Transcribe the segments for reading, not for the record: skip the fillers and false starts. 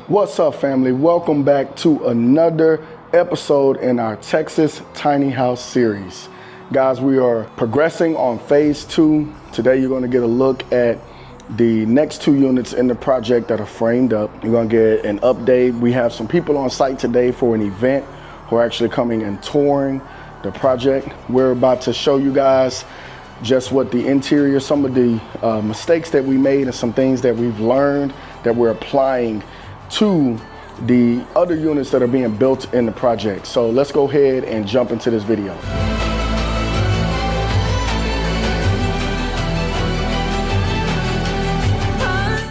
What's up, family? Welcome back to another episode in our Texas Tiny House series. Guys, we are progressing on phase 2. Today you're going to get a look at the next 2 units in the project that are framed up. You're going to get an update. We have some people on site today for an event who are actually coming and touring the project. We're about to show you guys just what the interior, some of the mistakes that we made and some things that we've learned that we're applying to the other units that are being built in the project. So let's go ahead and jump into this video.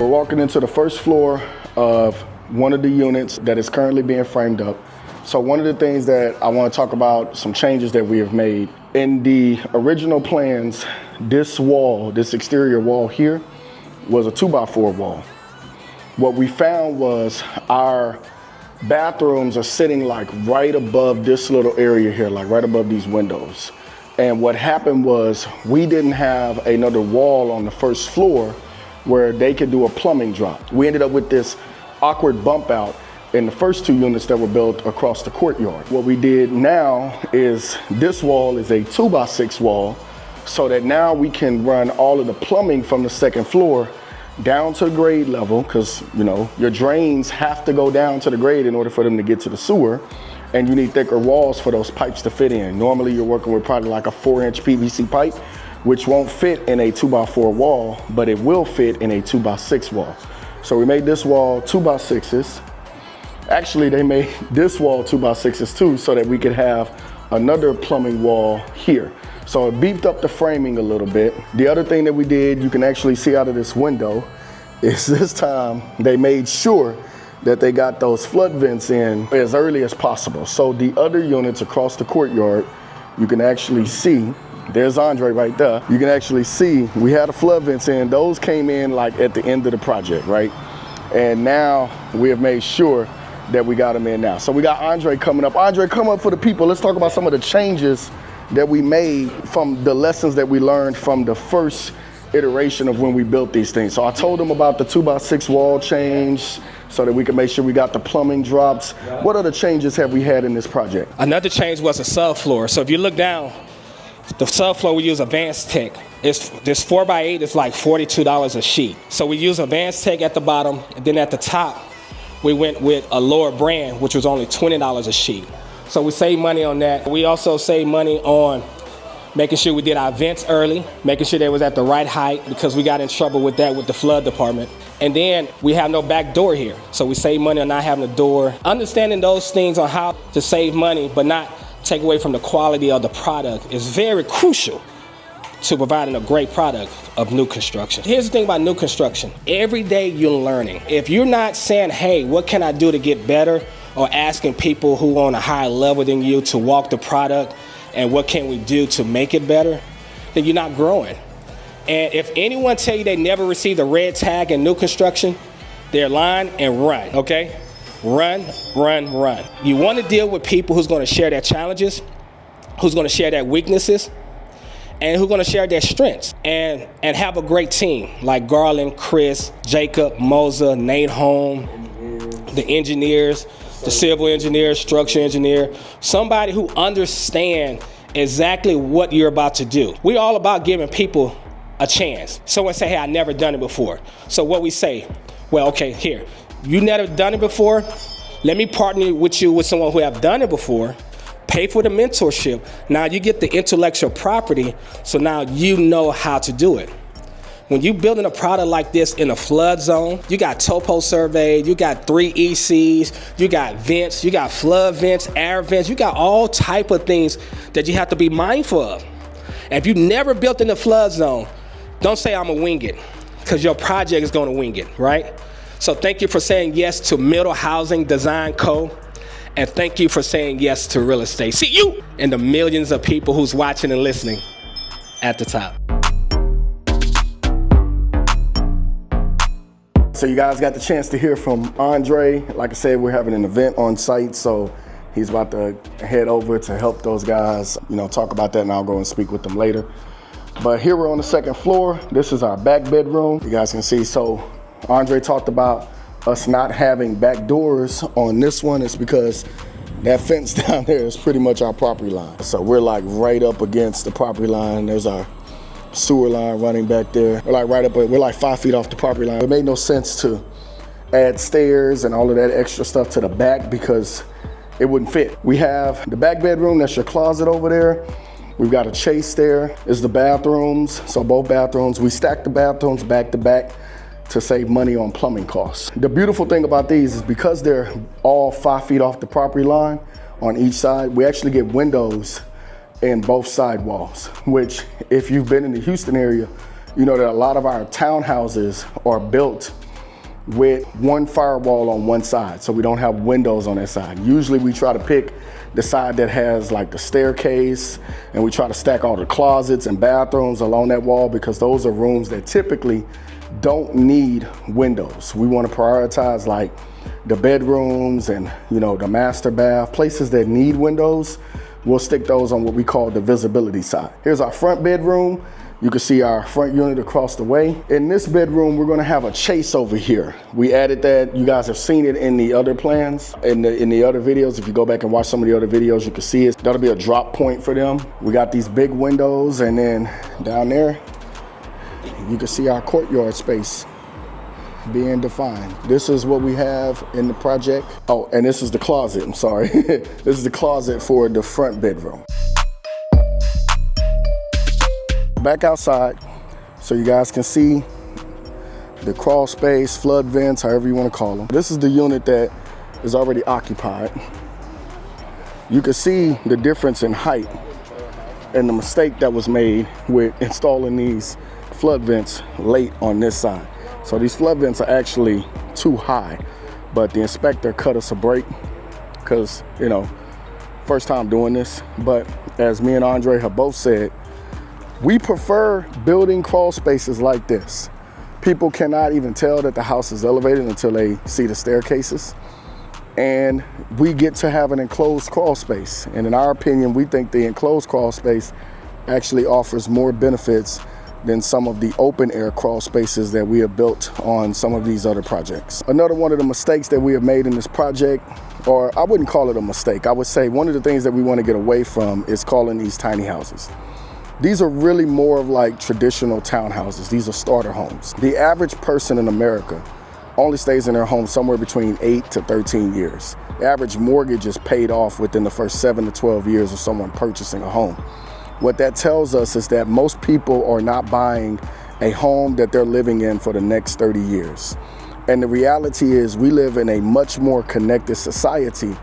We're walking into the first floor of one of the units that is currently being framed up. So one of the things that I want to talk about, some changes that we have made. In the original plans, this wall, this exterior wall here, was a 2x4 wall. What we found was our bathrooms are sitting like right above this little area here, like right above these windows. And what happened was we didn't have another wall on the first floor where they could do a plumbing drop. We ended up with this awkward bump out in the first 2 units that were built across the courtyard. What we did now is this wall is a 2x6 wall, so that now we can run all of the plumbing from the second floor down to the grade level, because you know your drains have to go down to the grade in order for them to get to the sewer, and you need thicker walls for those pipes to fit in. Normally you're working with probably like a 4-inch PVC pipe, which won't fit in a 2x4 wall, but it will fit in a 2x6 wall. So we made this wall 2x6s. Actually, they made this wall 2x6s too, so that we could have another plumbing wall here. So it beefed up the framing a little bit. The other thing that we did, you can actually see out of this window, is this time they made sure that they got those flood vents in as early as possible. So the other units across the courtyard, you can actually see, there's Andre right there. You can actually see we had the flood vents in. Those came in like at the end of the project, right? And now we have made sure that we got them in now. So we got Andre coming up. Andre, come up for the people. Let's talk about some of the changes that we made from the lessons that we learned from the first iteration of when we built these things. So I told them about the 2x6 wall change so that we could make sure we got the plumbing drops. What other changes have we had in this project? Another change was the subfloor. So if you look down, the subfloor we use Advanced Tech. This 4x8 is like $42 a sheet. So we use Advanced Tech at the bottom, and then at the top, we went with a lower brand, which was only $20 a sheet. So we saved money on that. We also saved money on making sure we did our vents early, making sure they was at the right height, because we got in trouble with that with the flood department. And then we have no back door here. So we save money on not having a door. Understanding those things on how to save money, but not take away from the quality of the product is very crucial to providing a great product of new construction. Here's the thing about new construction. Every day you're learning. If you're not saying, hey, what can I do to get better? Or asking people who are on a higher level than you to walk the product and what can we do to make it better, then you're not growing. And if anyone tell you they never received a red tag in new construction, they're lying and run, okay? Run, run, run. You want to deal with people who's going to share their challenges, who's going to share their weaknesses, and who's going to share their strengths, and have a great team like Garland, Chris, Jacob, Moza, Nate Home, the engineers, the civil engineer, structure engineer, somebody who understands exactly what you're about to do. We're all about giving people a chance. Someone say, hey, I never done it before. So what we say, well, okay, here, you never done it before. Let me partner with you with someone who have done it before. Pay for the mentorship. Now you get the intellectual property, so now you know how to do it. When you're building a product like this in a flood zone, you got topo surveyed, you got 3 ECs, you got vents, you got flood vents, air vents, you got all type of things that you have to be mindful of. And if you've never built in a flood zone, don't say I'm gonna wing it, because your project is gonna wing it, right? So thank you for saying yes to Middle Housing Design Co. And thank you for saying yes to real estate. See you and the millions of people who's watching and listening at the top. So you guys got the chance to hear from Andre. Like I said, we're having an event on site, so he's about to head over to help those guys, talk about that, and I'll go and speak with them later. But here we're on the second floor. This is our back bedroom. You guys can see, so Andre talked about us not having back doors on this one is because that fence down there is pretty much our property line. So we're like right up against the property line. There's our sewer line running back there. We're like 5 feet off the property line. It made no sense to add stairs and all of that extra stuff to the back because it wouldn't fit. We have the back bedroom, that's your closet over there. We've got a chase there. Is the bathrooms, so both bathrooms. We stack the bathrooms back to back to save money on plumbing costs. The beautiful thing about these is because they're all 5 feet off the property line on each side, we actually get windows in both side walls, which if you've been in the Houston area, you know that a lot of our townhouses are built with one firewall on one side, so we don't have windows on that side. Usually we try to pick the side that has like the staircase, and we try to stack all the closets and bathrooms along that wall because those are rooms that typically don't need windows. We want to prioritize like the bedrooms and, you know, the master bath, places that need windows. We'll stick those on what we call the visibility side. Here's our front bedroom. You can see our front unit across the way. In this bedroom, we're gonna have a chase over here. We added that. You guys have seen it in the other plans, in the other videos. If you go back and watch some of the other videos, you can see it. That'll be a drop point for them. We got these big windows, and then down there, you can see our courtyard space being defined. This is what we have in the project. Oh, and this is the closet, I'm sorry. This is the closet for the front bedroom. Back outside, so you guys can see the crawl space, flood vents, however you want to call them. This is the unit that is already occupied. You can see the difference in height and the mistake that was made with installing these flood vents late on this side. So these flood vents are actually too high, but the inspector cut us a break because, you know, first time doing this. But as me and Andre have both said, we prefer building crawl spaces like this. People cannot even tell that the house is elevated until they see the staircases. And we get to have an enclosed crawl space. And in our opinion, we think the enclosed crawl space actually offers more benefits than some of the open air crawl spaces that we have built on some of these other projects. Another one of the mistakes that we have made in this project, or I wouldn't call it a mistake, I would say one of the things that we want to get away from is calling these tiny houses. These are really more of like traditional townhouses. These are starter homes. The average person in America only stays in their home somewhere between 8 to 13 years. The average mortgage is paid off within the first 7 to 12 years of someone purchasing a home. What that tells us is that most people are not buying a home that they're living in for the next 30 years. And the reality is we live in a much more connected society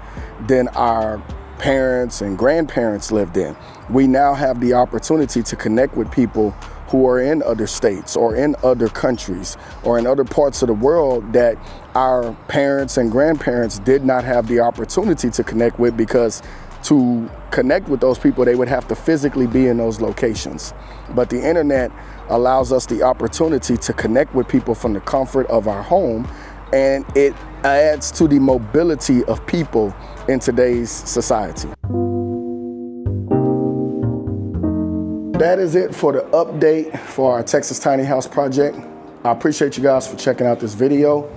than our parents and grandparents lived in. We now have the opportunity to connect with people who are in other states or in other countries or in other parts of the world that our parents and grandparents did not have the opportunity to connect with, because to connect with those people, they would have to physically be in those locations. But the internet allows us the opportunity to connect with people from the comfort of our home, and it adds to the mobility of people in today's society. That is it for the update for our Texas Tiny House project. I appreciate you guys for checking out this video.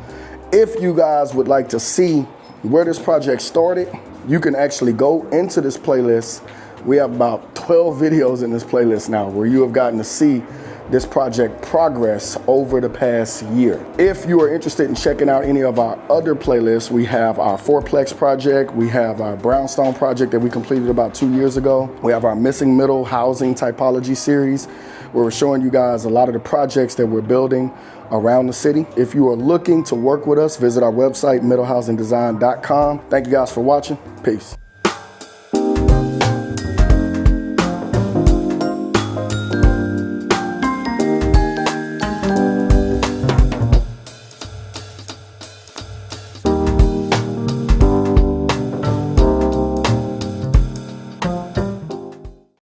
If you guys would like to see where this project started, you can actually go into this playlist. We have about 12 videos in this playlist now where you have gotten to see this project progress over the past year. If you are interested in checking out any of our other playlists, we have our fourplex project, we have our brownstone project that we completed about 2 years ago. We have our missing middle housing typology series, where we're showing you guys a lot of the projects that we're building around the city. If you are looking to work with us, visit our website, middlehousingdesign.com. Thank you guys for watching. Peace.